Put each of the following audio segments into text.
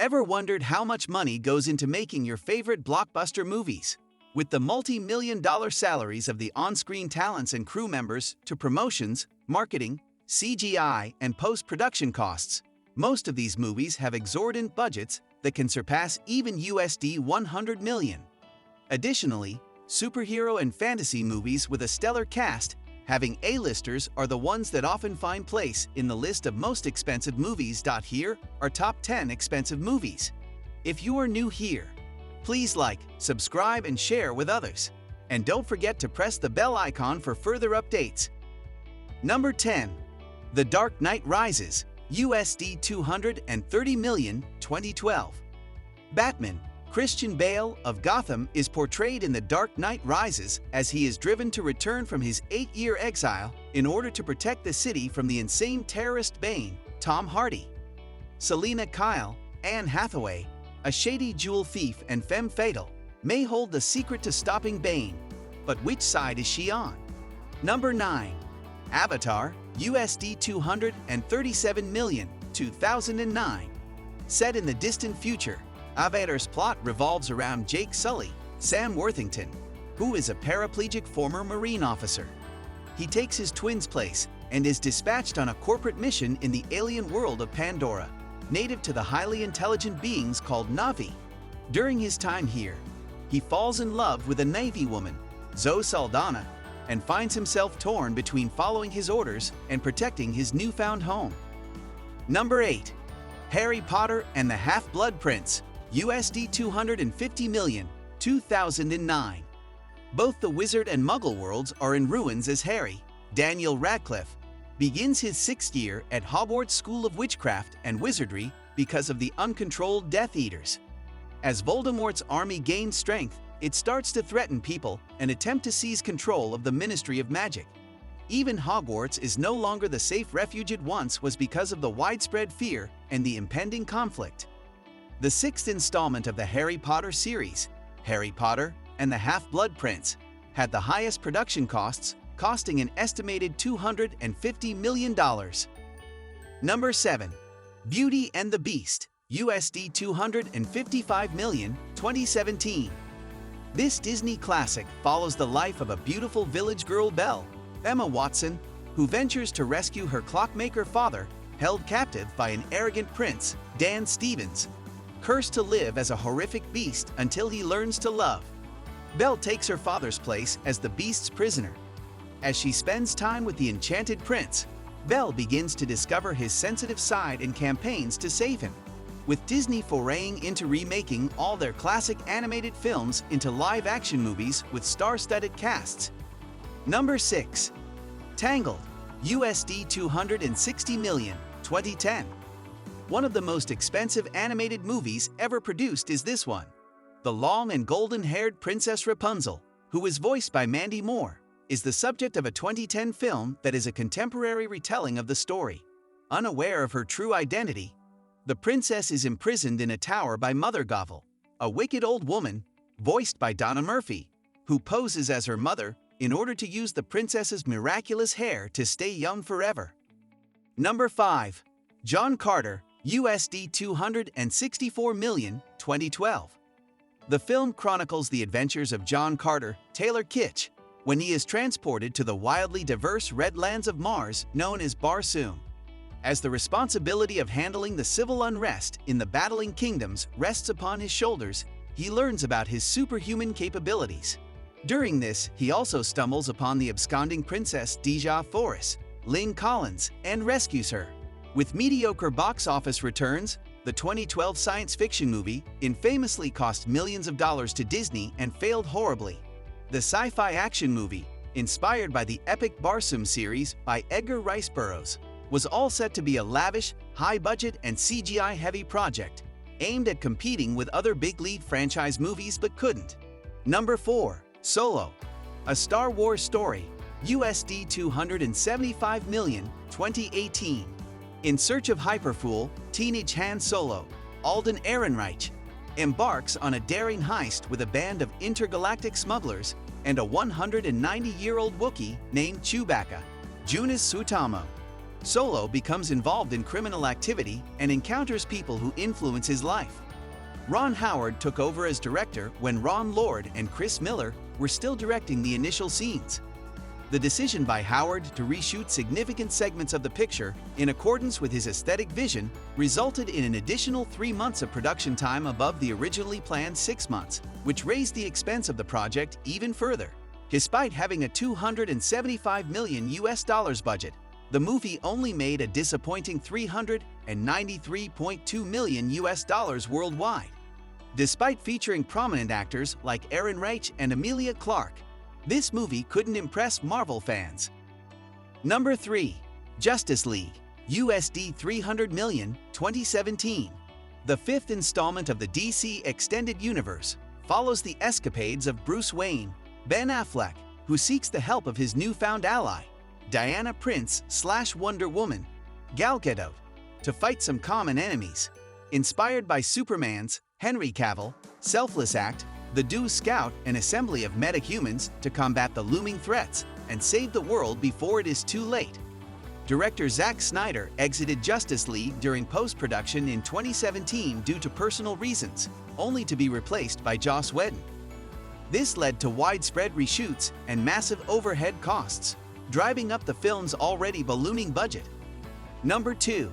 Ever wondered how much money goes into making your favorite blockbuster movies? With the multi-million-dollar salaries of the on-screen talents and crew members to promotions, marketing, CGI, and post-production costs, most of these movies have exorbitant budgets that can surpass even USD 100 million. Additionally, superhero and fantasy movies with a stellar cast having A-listers are the ones that often find place in the list of most expensive movies. Here are top 10 expensive movies. If you are new here, please like, subscribe, and share with others. And don't forget to press the bell icon for further updates. Number 10. The Dark Knight Rises, USD 230 million, 2012. Batman, Christian Bale of Gotham, is portrayed in The Dark Knight Rises as he is driven to return from his 8-year exile in order to protect the city from the insane terrorist Bane, Tom Hardy. Selina Kyle, Anne Hathaway, a shady jewel thief and femme fatale, may hold the secret to stopping Bane, but which side is she on? Number 9. Avatar, USD 237 million, 2009. Set in the distant future, Avatar's plot revolves around Jake Sully, Sam Worthington, who is a paraplegic former Marine officer. He takes his twin's place and is dispatched on a corporate mission in the alien world of Pandora, native to the highly intelligent beings called Na'vi. During his time here, he falls in love with a Navy woman, Zoe Saldana, and finds himself torn between following his orders and protecting his newfound home. Number 8. Harry Potter and the Half-Blood Prince, USD 250 million, 2009. Both the wizard and muggle worlds are in ruins as Harry, Daniel Radcliffe, begins his 6th year at Hogwarts School of Witchcraft and Wizardry because of the uncontrolled Death Eaters. As Voldemort's army gains strength, it starts to threaten people and attempt to seize control of the Ministry of Magic. Even Hogwarts is no longer the safe refuge it once was because of the widespread fear and the impending conflict. The 6th installment of the Harry Potter series, Harry Potter and the Half-Blood Prince, had the highest production costs, costing an estimated $250 million. Number 7. Beauty and the Beast, USD 255 million, 2017. This Disney classic follows the life of a beautiful village girl, Belle, Emma Watson, who ventures to rescue her clockmaker father, held captive by an arrogant prince, Dan Stevens, cursed to live as a horrific beast until he learns to love. Belle takes her father's place as the beast's prisoner. As she spends time with the enchanted prince, Belle begins to discover his sensitive side and campaigns to save him. With Disney foraying into remaking all their classic animated films into live-action movies with star-studded casts. Number 6. Tangled, USD 260 million, 2010. One of the most expensive animated movies ever produced is this one. The long and golden-haired Princess Rapunzel, who is voiced by Mandy Moore, is the subject of a 2010 film that is a contemporary retelling of the story. Unaware of her true identity, the princess is imprisoned in a tower by Mother Gothel, a wicked old woman, voiced by Donna Murphy, who poses as her mother in order to use the princess's miraculous hair to stay young forever. Number 5. John Carter, USD 264 million, 2012. The film chronicles the adventures of John Carter, Taylor Kitsch, when he is transported to the wildly diverse red lands of Mars known as Barsoom. As the responsibility of handling the civil unrest in the battling kingdoms rests upon his shoulders, he learns about his superhuman capabilities. During this, he also stumbles upon the absconding princess Deja Forrest, Lynn Collins, and rescues her. With mediocre box office returns, the 2012 science fiction movie infamously cost millions of dollars to Disney and failed horribly. The sci-fi action movie, inspired by the epic Barsoom series by Edgar Rice Burroughs, was all set to be a lavish, high-budget, and CGI-heavy project, aimed at competing with other big lead franchise movies but couldn't. Number 4. Solo, a Star Wars story, USD 275 million, 2018. In search of Hyperfool, teenage Han Solo, Alden Ehrenreich, embarks on a daring heist with a band of intergalactic smugglers and a 190-year-old Wookiee named Chewbacca, Joonas Suotamo. Solo becomes involved in criminal activity and encounters people who influence his life. Ron Howard took over as director when Ron Lord and Chris Miller were still directing the initial scenes. The decision by Howard to reshoot significant segments of the picture in accordance with his aesthetic vision resulted in an additional 3 months of production time above the originally planned 6 months, which raised the expense of the project even further. Despite having a $275 million budget, the movie only made a disappointing $393.2 million worldwide. Despite featuring prominent actors like Aaron Reich and Emilia Clarke, this movie couldn't impress Marvel fans. Number 3. Justice League, $300 million, 2017. The fifth installment of the DC Extended Universe follows the escapades of Bruce Wayne, Ben Affleck, who seeks the help of his newfound ally, Diana Prince/Wonder Woman, Gal Gadot, to fight some common enemies. Inspired by Superman's Henry Cavill selfless act, the Dew scout an assembly of metahumans to combat the looming threats and save the world before it is too late. Director Zack Snyder exited Justice League during post-production in 2017 due to personal reasons, only to be replaced by Joss Whedon. This led to widespread reshoots and massive overhead costs, driving up the film's already ballooning budget. Number 2.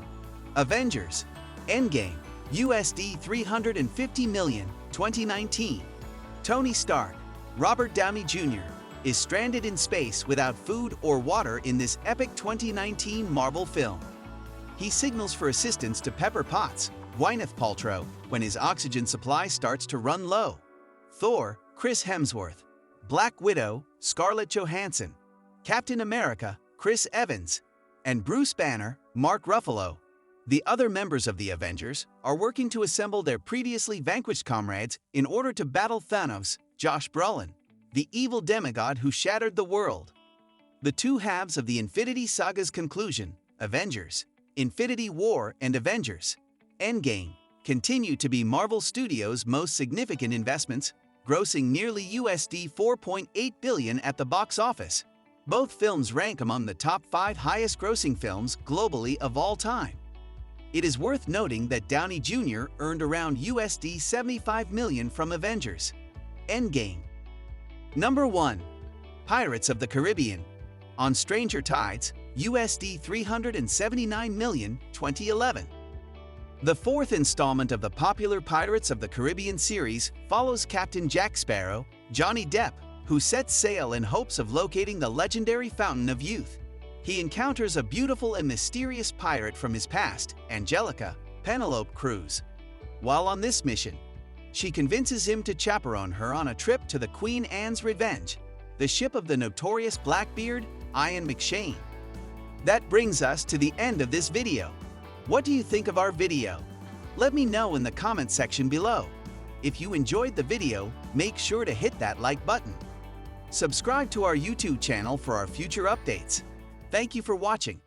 Avengers Endgame, $350 million, 2019. Tony Stark, Robert Downey Jr., is stranded in space without food or water in this epic 2019 Marvel film. He signals for assistance to Pepper Potts, Gwyneth Paltrow, when his oxygen supply starts to run low. Thor, Chris Hemsworth, Black Widow, Scarlett Johansson, Captain America, Chris Evans, and Bruce Banner, Mark Ruffalo. The other members of the Avengers are working to assemble their previously vanquished comrades in order to battle Thanos, Josh Brolin, the evil demigod who shattered the world. The two halves of the Infinity Saga's conclusion, Avengers, Infinity War and Avengers Endgame, continue to be Marvel Studios' most significant investments, grossing nearly $4.8 billion at the box office. Both films rank among the top 5 highest-grossing films globally of all time. It is worth noting that Downey Jr. earned around $75 million from Avengers Endgame. Number 1. Pirates of the Caribbean, On Stranger Tides, $379 million, 2011. The fourth installment of the popular Pirates of the Caribbean series follows Captain Jack Sparrow, Johnny Depp, who sets sail in hopes of locating the legendary Fountain of Youth. He encounters a beautiful and mysterious pirate from his past, Angelica, Penelope Cruz. While on this mission, she convinces him to chaperone her on a trip to the Queen Anne's Revenge, the ship of the notorious Blackbeard, Ian McShane. That brings us to the end of this video. What do you think of our video? Let me know in the comment section below. If you enjoyed the video, make sure to hit that like button. Subscribe to our YouTube channel for our future updates. Thank you for watching.